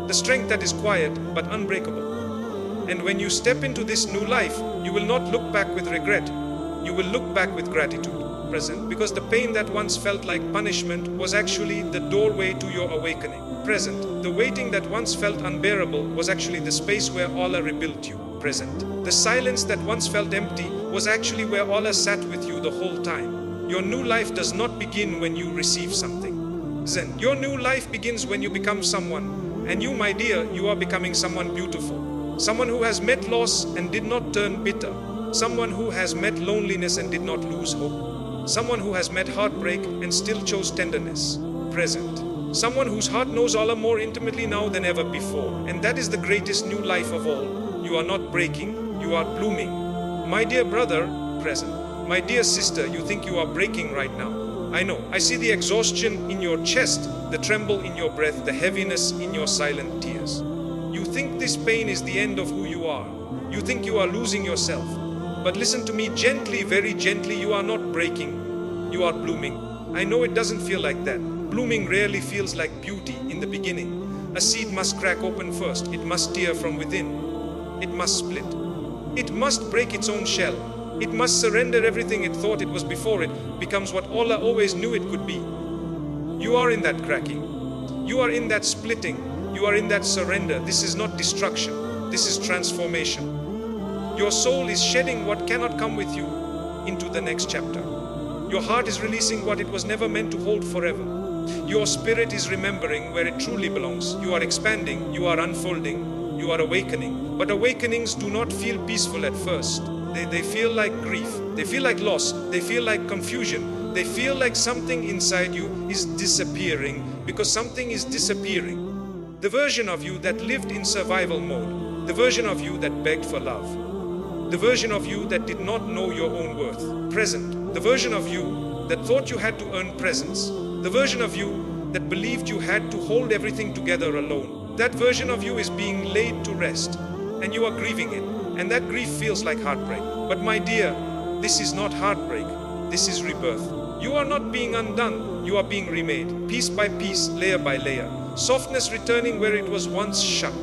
The strength that is quiet but unbreakable. And when you step into this new life, you will not look back with regret. You will look back with gratitude. Present. Because the pain that once felt like punishment was actually the doorway to your awakening. Present. The waiting that once felt unbearable was actually the space where Allah rebuilt you. Present. The silence that once felt empty was actually where Allah sat with you the whole time. Your new life does not begin when you receive something. Zen. Your new life begins when you become someone. And you, my dear, you are becoming someone beautiful. Someone who has met loss and did not turn bitter. Someone who has met loneliness and did not lose hope. Someone who has met heartbreak and still chose tenderness. Present. Someone whose heart knows Allah more intimately now than ever before. And that is the greatest new life of all. You are not breaking, you are blooming. My dear brother, present. My dear sister, you think you are breaking right now. I know. I see the exhaustion in your chest, the tremble in your breath, the heaviness in your silent tears. You think this pain is the end of who you are. You think you are losing yourself. But listen to me gently, very gently. You are not breaking. You are blooming. I know it doesn't feel like that. Blooming rarely feels like beauty in the beginning. A seed must crack open first. It must tear from within. It must split. It must break its own shell. It must surrender everything it thought it was before it becomes what Allah always knew it could be. You are in that cracking. You are in that splitting. You are in that surrender. This is not destruction. This is transformation. Your soul is shedding what cannot come with you into the next chapter. Your heart is releasing what it was never meant to hold forever. Your spirit is remembering where it truly belongs. You are expanding. You are unfolding. You are awakening. But awakenings do not feel peaceful at first. They feel like grief. They feel like loss. They feel like confusion. They feel like something inside you is disappearing, because something is disappearing. The version of you that lived in survival mode. The version of you that begged for love. The version of you that did not know your own worth. Present. The version of you that thought you had to earn presence. The version of you that believed you had to hold everything together alone. That version of you is being laid to rest, and you are grieving it, and that grief feels like heartbreak. But my dear, this is not heartbreak, this is rebirth. You are not being undone, you are being remade, piece by piece, layer by layer. Softness returning where it was once shut.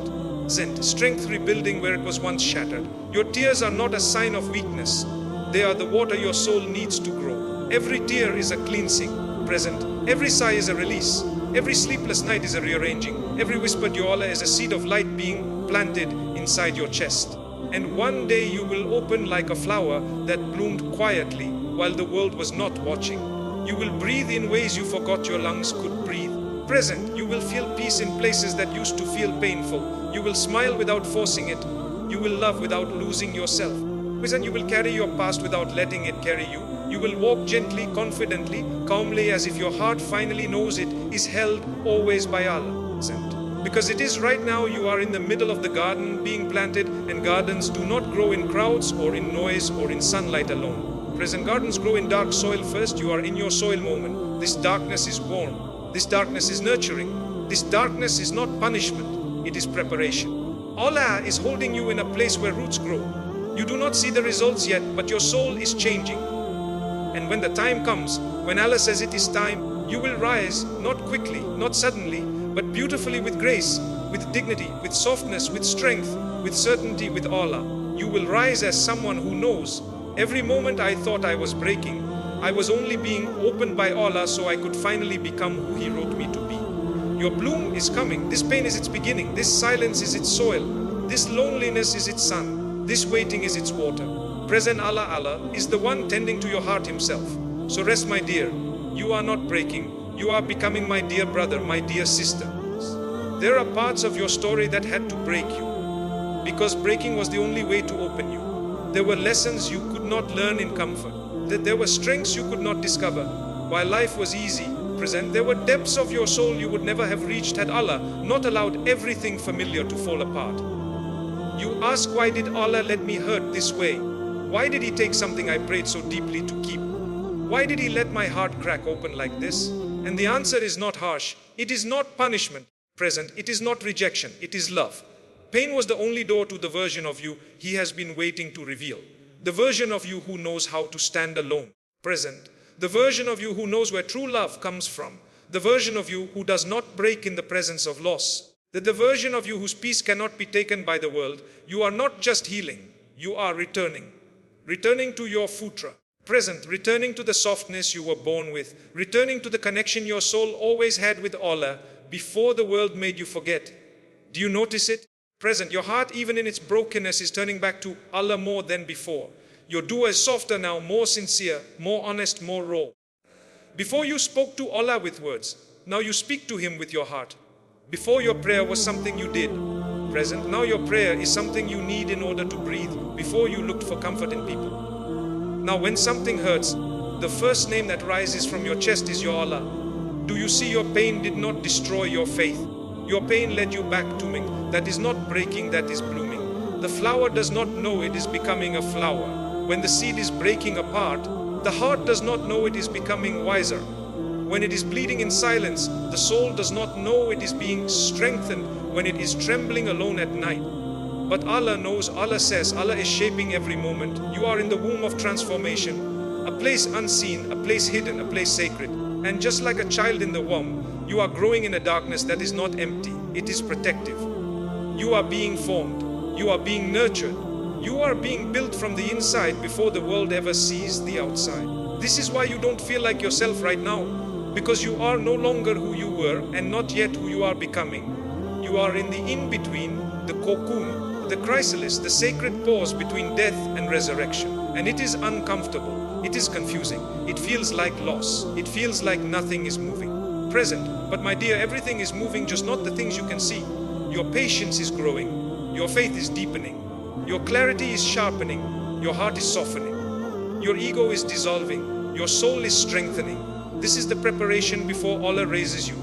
Strength rebuilding where it was once shattered. Your tears are not a sign of weakness. They are the water your soul needs to grow. Every tear is a cleansing. Present. Every sigh is a release. Every sleepless night is a rearranging. Every whispered yola is a seed of light being planted inside your chest. And one day you will open like a flower that bloomed quietly while the world was not watching. You will breathe in ways you forgot your lungs could breathe. Present. You will feel peace in places that used to feel painful. You will smile without forcing it. You will love without losing yourself. Present. You will carry your past without letting it carry you. You will walk gently, confidently, calmly, as if your heart finally knows it is held always by Allah. Present. Because it is right now you are in the middle of the garden being planted, and gardens do not grow in crowds or in noise or in sunlight alone. Present. Gardens grow in dark soil first. You are in your soil moment. This darkness is warm. This darkness is nurturing. This darkness is not punishment. It is preparation. Allah is holding you in a place where roots grow. You do not see the results yet, but your soul is changing. And when the time comes, when Allah says it is time, you will rise, not quickly, not suddenly, but beautifully, with grace, with dignity, with softness, with strength, with certainty, with Allah. You will rise as someone who knows, every moment I thought I was breaking, I was only being opened by Allah so I could finally become who He wrote me to be. Your bloom is coming. This pain is its beginning. This silence is its soil. This loneliness is its sun. This waiting is its water. Present. Allah is the one tending to your heart Himself. So rest, my dear. You are not breaking. You are becoming, my dear brother, my dear sister. There are parts of your story that had to break you, because breaking was the only way to open you. There were lessons you could not learn in comfort. That there were strengths you could not discover. While life was easy, present, there were depths of your soul you would never have reached had Allah not allowed everything familiar to fall apart. You ask, why did Allah let me hurt this way? Why did He take something I prayed so deeply to keep? Why did He let my heart crack open like this? And the answer is not harsh. It is not punishment. Present. It is not rejection. It is love. Pain was the only door to the version of you He has been waiting to reveal. The version of you who knows how to stand alone. Present. The version of you who knows where true love comes from. The version of you who does not break in the presence of loss. The version of you whose peace cannot be taken by the world. You are not just healing. You are returning. Returning to your futra. Present. Returning to the softness you were born with. Returning to the connection your soul always had with Allah before the world made you forget. Do you notice it? Present. Your heart, even in its brokenness, is turning back to Allah more than before. Your dua is softer now, more sincere, more honest, more raw. Before you spoke to Allah with words, now you speak to Him with your heart. Before, your prayer was something you did. Present. Now your prayer is something you need in order to breathe. Before, you looked for comfort in people. Now when something hurts, the first name that rises from your chest is your Allah. Do you see, your pain did not destroy your faith? Your pain led you back to me. That is not breaking, that is blooming. The flower does not know it is becoming a flower. When the seed is breaking apart, the heart does not know it is becoming wiser. When it is bleeding in silence, the soul does not know it is being strengthened when it is trembling alone at night. But Allah knows, Allah says, Allah is shaping every moment. You are in the womb of transformation, a place unseen, a place hidden, a place sacred. And just like a child in the womb, you are growing in a darkness that is not empty, it is protective. You are being formed, you are being nurtured, you are being built from the inside before the world ever sees the outside. This is why you don't feel like yourself right now, because you are no longer who you were and not yet who you are becoming. You are in the in-between, the cocoon, the chrysalis, the sacred pause between death and resurrection. And it is uncomfortable, it is confusing, it feels like loss, it feels like nothing is moving. Present. But my dear, everything is moving, just not the things you can see. Your patience is growing, your faith is deepening, your clarity is sharpening, your heart is softening, your ego is dissolving, your soul is strengthening. This is the preparation before Allah raises you.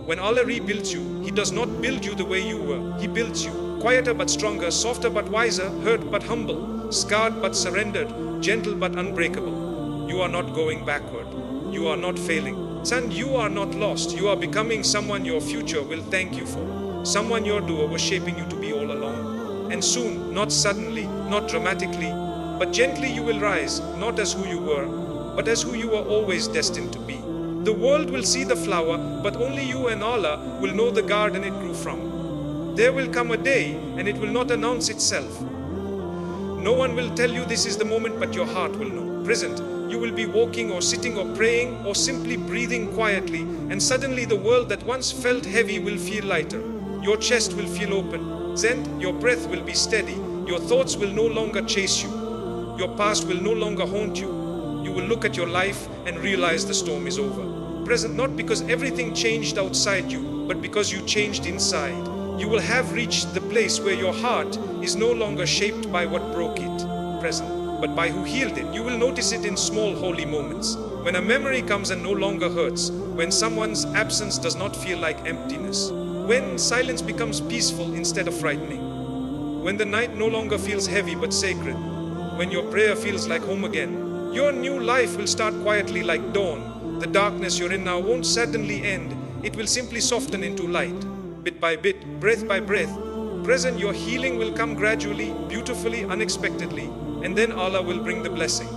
When Allah rebuilds you, He does not build you the way you were. He builds you quieter but stronger, softer but wiser, hurt but humble, scarred but surrendered, gentle but unbreakable. You are not going backward. You are not failing. Son, you are not lost. You are becoming someone your future will thank you for. Someone your doer was shaping you to be all along. And soon, not suddenly, not dramatically, but gently you will rise, not as who you were, but as who you were always destined to be. The world will see the flower, but only you and Allah will know the garden it grew from. There will come a day, and it will not announce itself. No one will tell you this is the moment, but your heart will know. Present, you will be walking or sitting or praying or simply breathing quietly, and suddenly the world that once felt heavy will feel lighter. Your chest will feel open. Then your breath will be steady. Your thoughts will no longer chase you. Your past will no longer haunt you. You will look at your life and realize the storm is over. Present, not because everything changed outside you, but because you changed inside. You will have reached the place where your heart is no longer shaped by what broke it, present, but by who healed it. You will notice it in small holy moments. When a memory comes and no longer hurts, when someone's absence does not feel like emptiness, when silence becomes peaceful instead of frightening, when the night no longer feels heavy but sacred, when your prayer feels like home again, your new life will start quietly like dawn. The darkness you're in now won't suddenly end. It will simply soften into light. Bit by bit, breath by breath, present, your healing will come gradually, beautifully, unexpectedly, and then Allah will bring the blessing.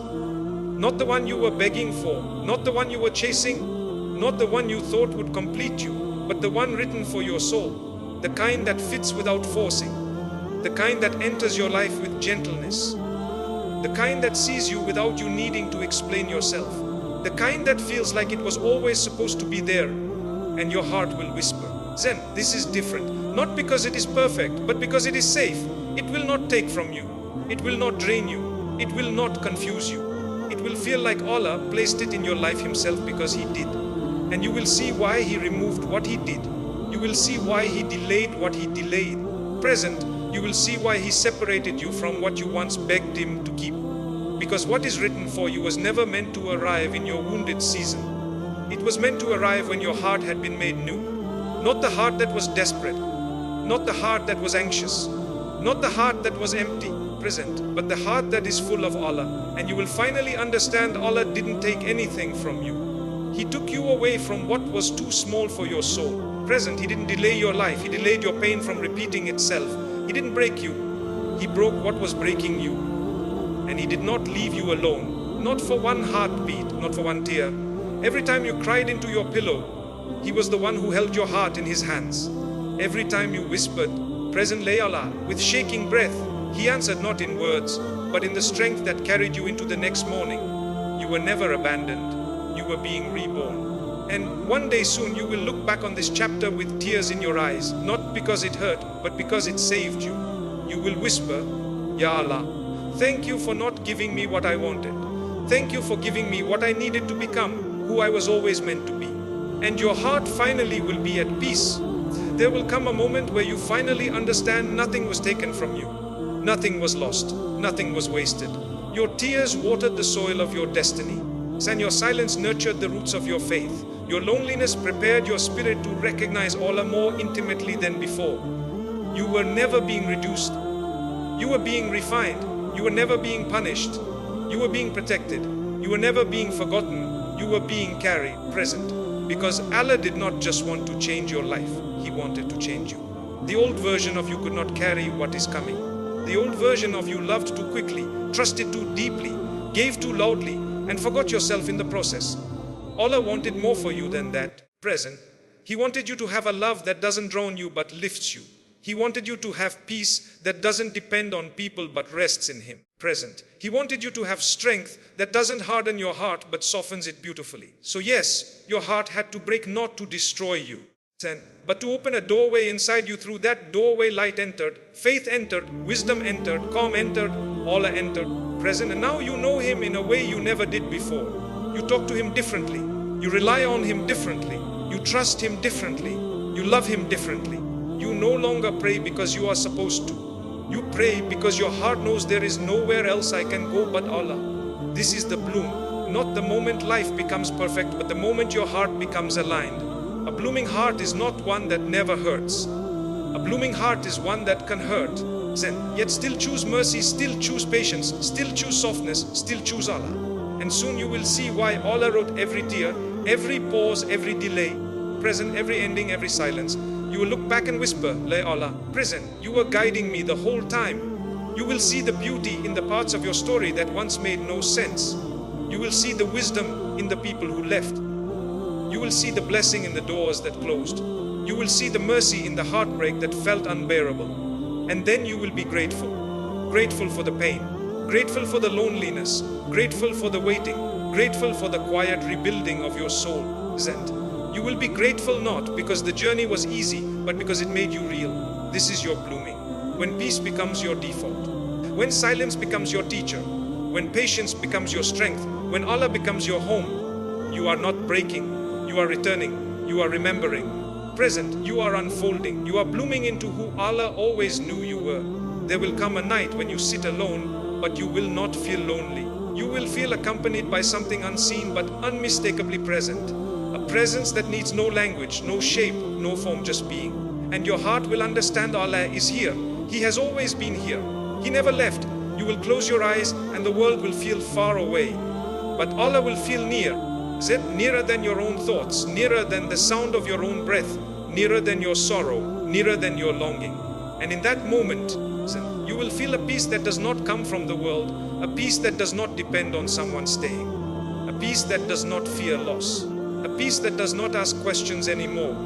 Not the one you were begging for, not the one you were chasing, not the one you thought would complete you, but the one written for your soul, the kind that fits without forcing, the kind that enters your life with gentleness, the kind that sees you without you needing to explain yourself, the kind that feels like it was always supposed to be there, and your heart will whisper, Zen, this is different, not because it is perfect, but because it is safe. It will not take from you. It will not drain you. It will not confuse you. It will feel like Allah placed it in your life Himself because He did. And you will see why He removed what He did. You will see why He delayed what He delayed. Present, you will see why He separated you from what you once begged Him to keep. Because what is written for you was never meant to arrive in your wounded season. It was meant to arrive when your heart had been made new. Not the heart that was desperate, not the heart that was anxious, not the heart that was empty, present, but the heart that is full of Allah. And you will finally understand Allah didn't take anything from you. He took you away from what was too small for your soul. Present, He didn't delay your life. He delayed your pain from repeating itself. He didn't break you. He broke what was breaking you. And He did not leave you alone. Not for one heartbeat, not for one tear. Every time you cried into your pillow, He was the one who held your heart in His hands. Every time you whispered, Present lay Allah, with shaking breath, He answered not in words, but in the strength that carried you into the next morning. You were never abandoned. You were being reborn. And one day soon you will look back on this chapter with tears in your eyes, not because it hurt, but because it saved you. You will whisper, Ya Allah, thank you for not giving me what I wanted. Thank you for giving me what I needed to become, who I was always meant to be. And your heart finally will be at peace. There will come a moment where you finally understand nothing was taken from you. Nothing was lost. Nothing was wasted. Your tears watered the soil of your destiny. And your silence nurtured the roots of your faith. Your loneliness prepared your spirit to recognize Allah more intimately than before. You were never being reduced. You were being refined. You were never being punished. You were being protected. You were never being forgotten. You were being carried, present. Because Allah did not just want to change your life, He wanted to change you. The old version of you could not carry what is coming. The old version of you loved too quickly, trusted too deeply, gave too loudly, and forgot yourself in the process. Allah wanted more for you than that. Present, He wanted you to have a love that doesn't drown you but lifts you. He wanted you to have peace that doesn't depend on people but rests in Him. Present, He wanted you to have strength that doesn't harden your heart but softens it beautifully. So yes, your heart had to break not to destroy you, but to open a doorway inside you. Through that doorway light entered, faith entered, wisdom entered, calm entered, Allah entered. Present, and now you know Him in a way you never did before. You talk to Him differently. You rely on Him differently. You trust Him differently. You love Him differently. You no longer pray because you are supposed to. You pray because your heart knows there is nowhere else I can go but Allah. This is the bloom, not the moment life becomes perfect, but the moment your heart becomes aligned. A blooming heart is not one that never hurts. A blooming heart is one that can hurt, yet still choose mercy, still choose patience, still choose softness, still choose Allah. And soon you will see why Allah wrote every tear, every pause, every delay, present, every ending, every silence. You will look back and whisper, La Allah, present, you were guiding me the whole time. You will see the beauty in the parts of your story that once made no sense. You will see the wisdom in the people who left. You will see the blessing in the doors that closed. You will see the mercy in the heartbreak that felt unbearable. And then you will be grateful. Grateful for the pain. Grateful for the loneliness. Grateful for the waiting. Grateful for the quiet rebuilding of your soul. Zend. You will be grateful not because the journey was easy, but because it made you real. This is your blooming. When peace becomes your default. When silence becomes your teacher. When patience becomes your strength. When Allah becomes your home. You are not breaking. You are returning. You are remembering. Present, you are unfolding. You are blooming into who Allah always knew you were. There will come a night when you sit alone, but you will not feel lonely. You will feel accompanied by something unseen but unmistakably present. A presence that needs no language, no shape, no form, just being. And your heart will understand Allah is here. He has always been here. He never left. You will close your eyes and the world will feel far away. But Allah will feel near. Nearer than your own thoughts, nearer than the sound of your own breath, nearer than your sorrow, nearer than your longing. And in that moment, you will feel a peace that does not come from the world, a peace that does not depend on someone staying, a peace that does not fear loss, a peace that does not ask questions anymore,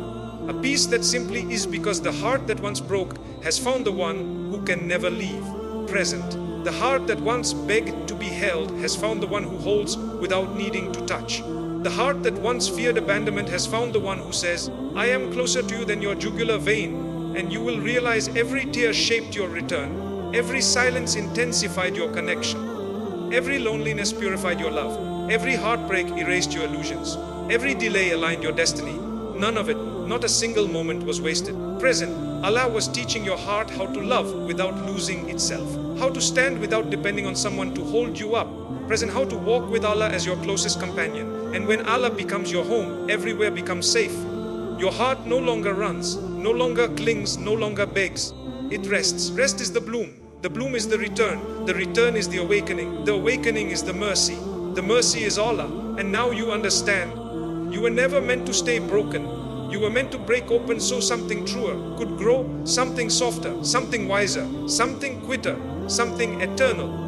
a peace that simply is because the heart that once broke has found the one who can never leave. Present. The heart that once begged to be held has found the one who holds without needing to touch. The heart that once feared abandonment has found the one who says, I am closer to you than your jugular vein, and you will realize every tear shaped your return, every silence intensified your connection, every loneliness purified your love, every heartbreak erased your illusions, every delay aligned your destiny. None of it, not a single moment was wasted. Present, Allah was teaching your heart how to love without losing itself, how to stand without depending on someone to hold you up. Present, how to walk with Allah as your closest companion. And when Allah becomes your home, everywhere becomes safe. Your heart no longer runs, no longer clings, no longer begs. It rests. Rest is the bloom. The bloom is the return. The return is the awakening. The awakening is the mercy. The mercy is Allah. And now you understand. You were never meant to stay broken. You were meant to break open so something truer could grow, something softer, something wiser, something quicker, something eternal.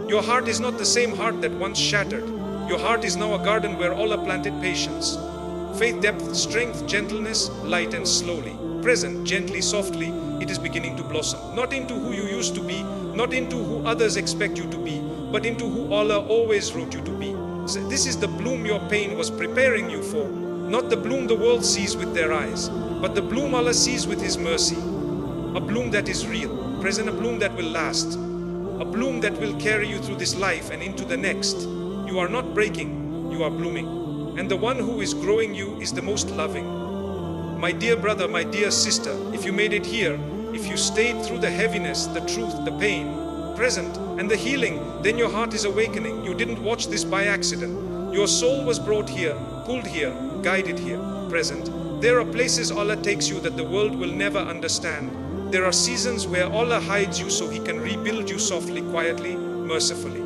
Your heart is not the same heart that once shattered. Your heart is now a garden where Allah planted patience, faith, depth, strength, gentleness, light, and slowly. Present, gently, softly, it is beginning to blossom. Not into who you used to be, not into who others expect you to be, but into who Allah always wrote you to be. So this is the bloom your pain was preparing you for. Not the bloom the world sees with their eyes, but the bloom Allah sees with His mercy. A bloom that is real. Present, a bloom that will last. A bloom that will carry you through this life and into the next. You are not breaking, you are blooming. And the one who is growing you is the most loving. My dear brother, my dear sister, if you made it here, if you stayed through the heaviness, the truth, the pain, present, and the healing, then your heart is awakening. You didn't watch this by accident. Your soul was brought here, pulled here, guided here, present. There are places Allah takes you that the world will never understand. There are seasons where Allah hides you so He can rebuild you softly, quietly, mercifully.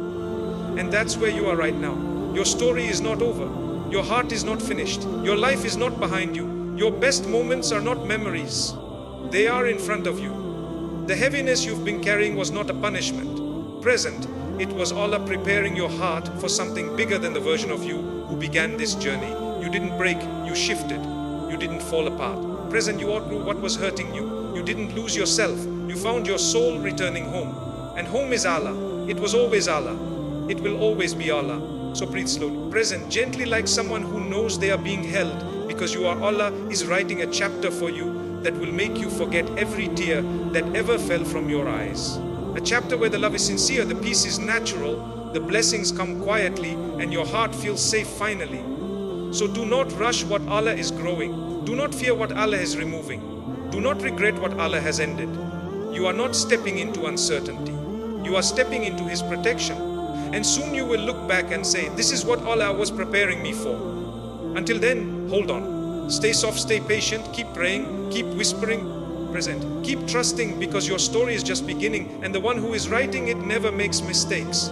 And that's where you are right now. Your story is not over. Your heart is not finished. Your life is not behind you. Your best moments are not memories. They are in front of you. The heaviness you've been carrying was not a punishment. Present, it was Allah preparing your heart for something bigger than the version of you who began this journey. You didn't break, you shifted. You didn't fall apart. Present, you outgrew what was hurting you. You didn't lose yourself. You found your soul returning home. And home is Allah. It was always Allah. It will always be Allah. So breathe slowly. Present, gently, like someone who knows they are being held, because you are Allah is writing a chapter for you that will make you forget every tear that ever fell from your eyes. A chapter where the love is sincere, the peace is natural, the blessings come quietly, and your heart feels safe finally. So do not rush what Allah is growing. Do not fear what Allah is removing. Do not regret what Allah has ended. You are not stepping into uncertainty. You are stepping into His protection. And soon you will look back and say, this is what Allah was preparing me for. Until then, hold on. Stay soft, stay patient, keep praying, keep whispering, present. Keep trusting, because your story is just beginning, and the one who is writing it never makes mistakes.